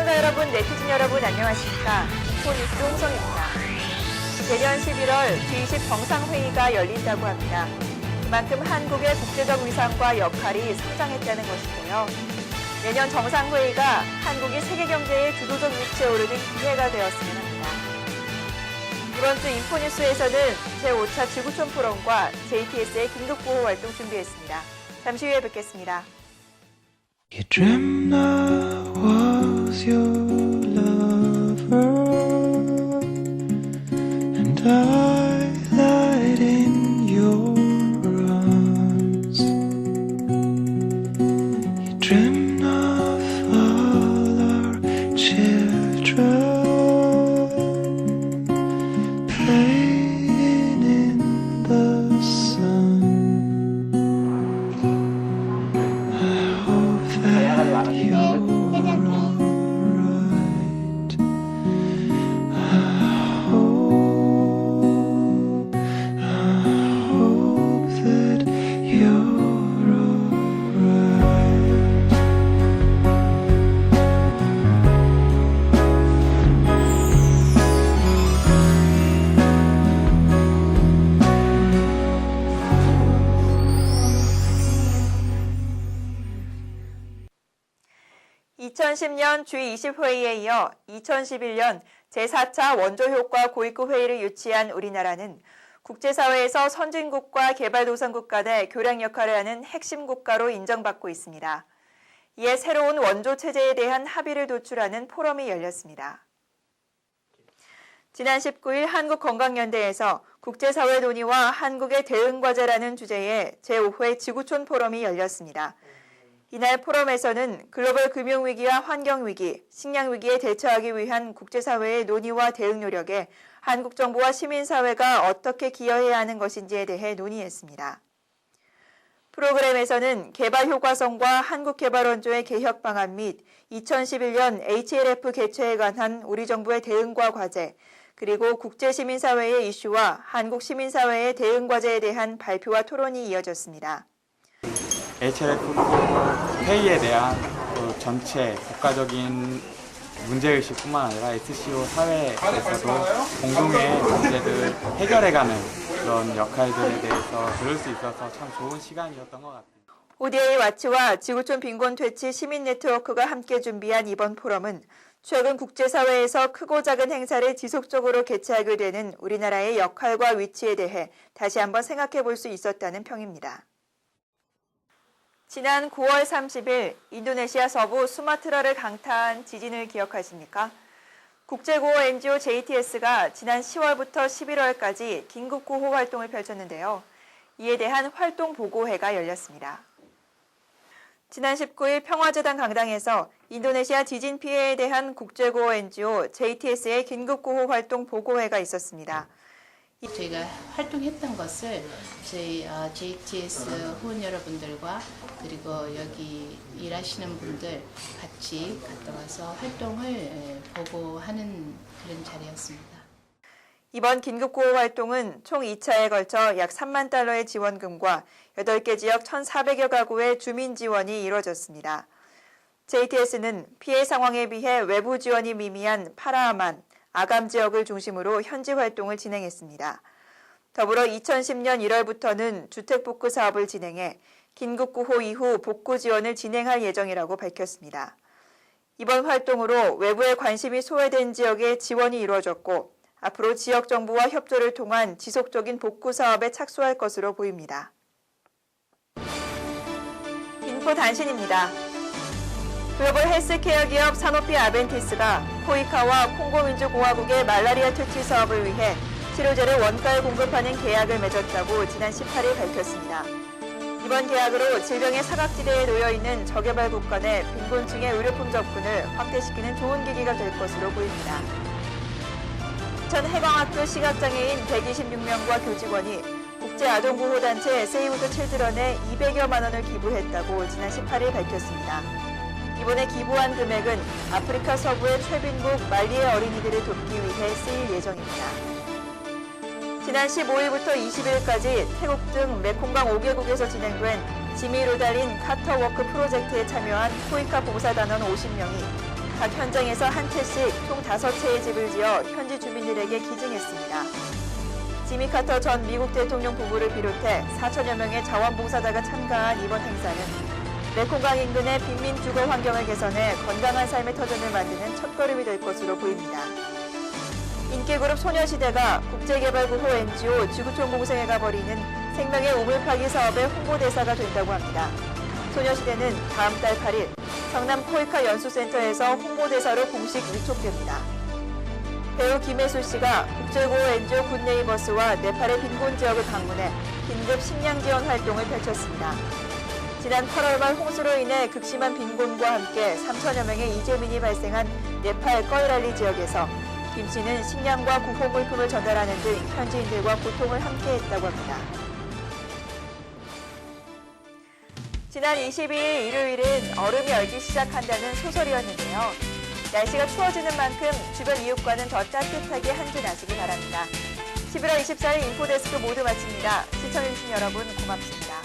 시청자 여러분, 네티즌 여러분 안녕하십니까? 인포뉴스 홍성입니다. 내년 11월 G20 정상회의가 열린다고 합니다. 그만큼 한국의 국제적 위상과 역할이 성장했다는 것인데요. 내년 정상회의가 한국이 세계 경제의 주도적 위치에 오르는 기회가 되었으면 합니다. 이번 주 인포뉴스에서는 제5차 지구촌 포럼과 JTS의 긴급구호 활동 준비했습니다. 잠시 후에 뵙겠습니다. You dreamt I was your lover, and I lied in your arms. You dreamt of all our children playing in the sun. I hope that you're alright. I hope that you're alright. (2010년) G20회의에 이어 2011년 제4차 원조효과 고위급 회의를 유치한 우리나라는 국제사회에서 선진국과 개발도상국 간의 교량 역할을 하는 핵심 국가로 인정받고 있습니다. 이에 새로운 원조 체제에 대한 합의를 도출하는 포럼이 열렸습니다. 지난 19일 한국건강연대에서 국제사회 논의와 한국의 대응과제라는 주제의 제5회 지구촌 포럼이 열렸습니다. 이날 포럼에서는 글로벌 금융위기와 환경위기, 식량위기에 대처하기 위한 국제사회의 논의와 대응 노력에 한국 정부와 시민사회가 어떻게 기여해야 하는 것인지에 대해 논의했습니다. 프로그램에서는 개발 효과성과 한국개발원조의 개혁 방안 및 2011년 HLF 개최에 관한 우리 정부의 대응과 과제, 그리고 국제시민사회의 이슈와 한국 시민사회의 대응 과제에 대한 발표와 토론이 이어졌습니다. HLF 회의에 대한 전체 국가적인 문제의식뿐만 아니라 SCO 사회에서도 공동의 문제들 해결해가는 그런 역할들에 대해서 들을 수 있어서 참 좋은 시간이었던 것 같아요. ODA 와치와 지구촌 빈곤 퇴치 시민 네트워크가 함께 준비한 이번 포럼은 최근 국제사회에서 크고 작은 행사를 지속적으로 개최하게 되는 우리나라의 역할과 위치에 대해 다시 한번 생각해 볼 수 있었다는 평입니다. 지난 9월 30일 인도네시아 서부 수마트라를 강타한 지진을 기억하십니까? 국제구호 NGO JTS가 지난 10월부터 11월까지 긴급구호 활동을 펼쳤는데요. 이에 대한 활동보고회가 열렸습니다. 지난 19일 평화재단 강당에서 인도네시아 지진 피해에 대한 국제구호 NGO JTS의 긴급구호 활동 보고회가 있었습니다. 저희가 활동했던 것을 저희 JTS 후원 여러분들과 그리고 여기 일하시는 분들 같이 갔다 와서 활동을 보고하는 그런 자리였습니다. 이번 긴급구호 활동은 총 2차에 걸쳐 약 3만 달러의 지원금과 8개 지역 1,400여 가구의 주민 지원이 이뤄졌습니다. JTS는 피해 상황에 비해 외부 지원이 미미한 파라아만, 아감 지역을 중심으로 현지 활동을 진행했습니다. 더불어 2010년 1월부터는 주택복구 사업을 진행해 긴급구호 이후 복구 지원을 진행할 예정이라고 밝혔습니다. 이번 활동으로 외부의 관심이 소외된 지역에 지원이 이루어졌고 앞으로 지역 정부와 협조를 통한 지속적인 복구 사업에 착수할 것으로 보입니다. 인포 단신입니다. 글로벌 헬스케어 기업 사노피 아벤티스가 코이카와 콩고민주공화국의 말라리아 퇴치 사업을 위해 치료제를 원가에 공급하는 계약을 맺었다고 지난 18일 밝혔습니다. 이번 계약으로 질병의 사각지대에 놓여있는 저개발국 간의 빈곤층의 의료품 접근을 확대시키는 좋은 계기가 될 것으로 보입니다. 천 해광학교 시각장애인 126명과 교직원이 국제아동구호단체 세이브 더 칠드런에 200여만 원을 기부했다고 지난 18일 밝혔습니다. 이번에 기부한 금액은 아프리카 서부의 최빈국 말리의 어린이들을 돕기 위해 쓰일 예정입니다. 지난 15일부터 20일까지 태국 등 메콩강 5개국에서 진행된 지미로 달린 카터워크 프로젝트에 참여한 코이카 봉사단원 50명이 각 현장에서 한 채씩 총 5채의 집을 지어 현지 주민들에게 기증했습니다. 지미 카터 전 미국 대통령 부부를 비롯해 4천여 명의 자원봉사자가 참가한 이번 행사는 메콩강 인근의 빈민 주거 환경을 개선해 건강한 삶의 터전을 만드는 첫걸음이 될 것으로 보입니다. 인기그룹 소녀시대가 국제개발구호 NGO 지구촌공생회가 벌이는 생명의 우물 파기 사업의 홍보대사가 된다고 합니다. 소녀시대는 다음 달 8일 성남 코이카 연수센터에서 홍보대사로 공식 위촉됩니다. 배우 김혜수 씨가 국제구호 NGO 굿네이버스와 네팔의 빈곤 지역을 방문해 긴급 식량 지원 활동을 펼쳤습니다. 지난 8월 말 홍수로 인해 극심한 빈곤과 함께 3천여 명의 이재민이 발생한 네팔 꺼이랄리 지역에서 김 씨는 식량과 구호 물품을 전달하는 등 현지인들과 고통을 함께했다고 합니다. 지난 22일 일요일은 얼음이 얼기 시작한다는 소설이었는데요. 날씨가 추워지는 만큼 주변 이웃과는 더 따뜻하게 한잔하시기 바랍니다. 11월 24일 인포데스크 모두 마칩니다. 시청해주신 여러분 고맙습니다.